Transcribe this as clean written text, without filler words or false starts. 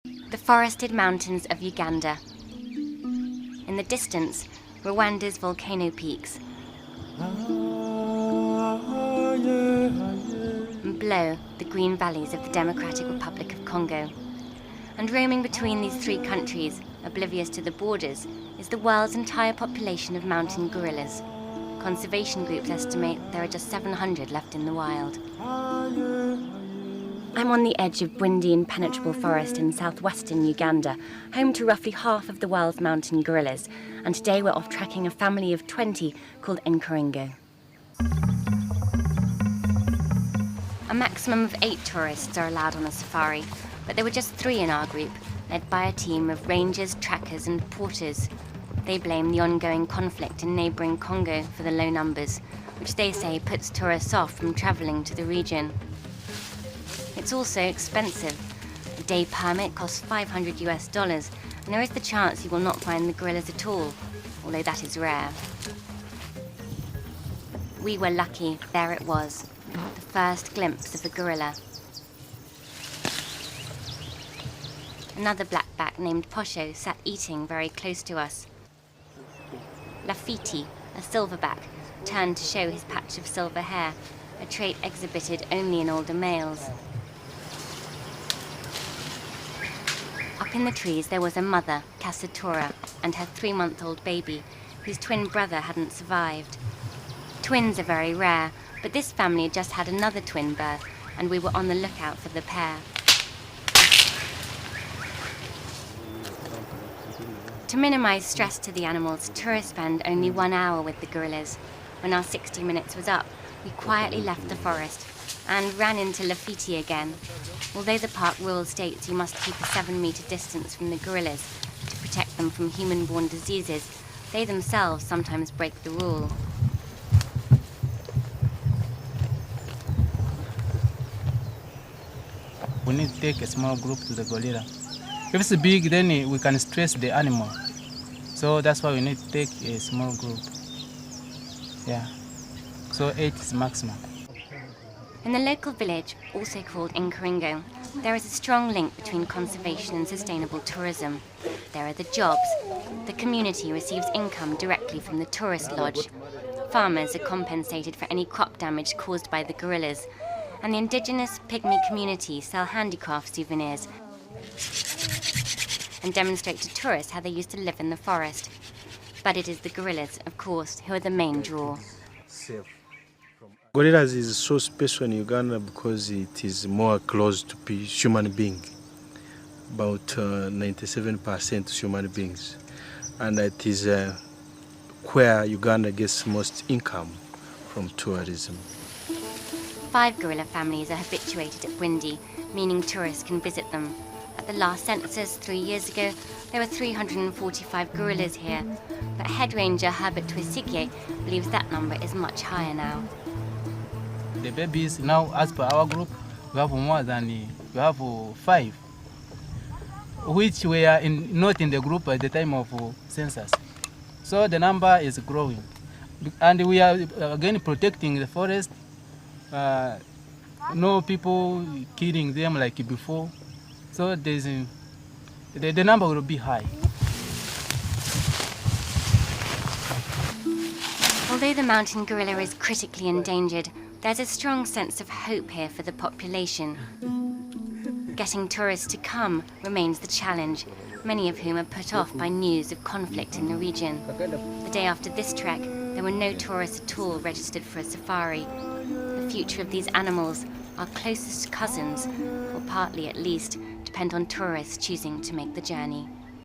The forested mountains of Uganda. In the distance, Rwanda's volcano peaks. And below, the green valleys of the Democratic Republic of Congo. And roaming between these three countries, oblivious to the borders, is the world's entire population of mountain gorillas. Conservation groups estimate there are just 700 left in the wild. I'm on the edge of windy, impenetrable forest in southwestern Uganda, home to roughly half of the world's mountain gorillas, and today we're off tracking a family of 20 called Endangered. A maximum of 8 tourists are allowed on a safari, but there were just 3 in our group, led by a team of rangers, trackers and porters. They blame the ongoing conflict in neighbouring Congo for the low numbers, which they say puts tourists off from travelling to the region. It's also expensive. A day permit costs $500, and there is the chance you will not find the gorillas at all, although that is rare. We were lucky. There it was, the first glimpse of a gorilla. Another blackback named Posho sat eating very close to us. Lafiti, a silverback, turned to show his patch of silver hair, a trait exhibited only in older males. Up in the trees there was a mother, Casatora, and her 3-month-old baby, whose twin brother hadn't survived. Twins are very rare, but this family had just had another twin birth, and we were on the lookout for the pair. To minimize stress to the animals, tourists spend only 1 hour with the gorillas. When our 60 minutes was up, we quietly left the forest and ran into Lafiti again. Although the park rule states you must keep a 7-meter distance from the gorillas to protect them from human-borne diseases, they themselves sometimes break the rule. We need to take a small group to the gorilla. If it's big, then we can stress the animal. So that's why we need to take a small group. Yeah. So 8 is maximum. In the local village, also called Nkaringo, there is a strong link between conservation and sustainable tourism. There are the jobs. The community receives income directly from the tourist lodge. Farmers are compensated for any crop damage caused by the gorillas. And the indigenous pygmy community sell handicraft souvenirs and demonstrate to tourists how they used to live in the forest. But it is the gorillas, of course, who are the main draw. Gorillas is so special in Uganda because it is more close to human being, about 97% human beings, and it is where Uganda gets most income from tourism. 5 gorilla families are habituated at Bwindi, meaning tourists can visit them. At the last census 3 years ago, there were 345 gorillas here, but head ranger Herbert Twisigye believes that number is much higher now. The babies now, as per our group, we have more than we have 5, which were not in the group at the time of census. So the number is growing, and we are again protecting the forest. No people killing them like before, so the number will be high. Although the mountain gorilla is critically endangered, there's a strong sense of hope here for the population. Getting tourists to come remains the challenge, many of whom are put off by news of conflict in the region. The day after this trek, there were no tourists at all registered for a safari. The future of these animals, our closest cousins, will partly at least depend on tourists choosing to make the journey.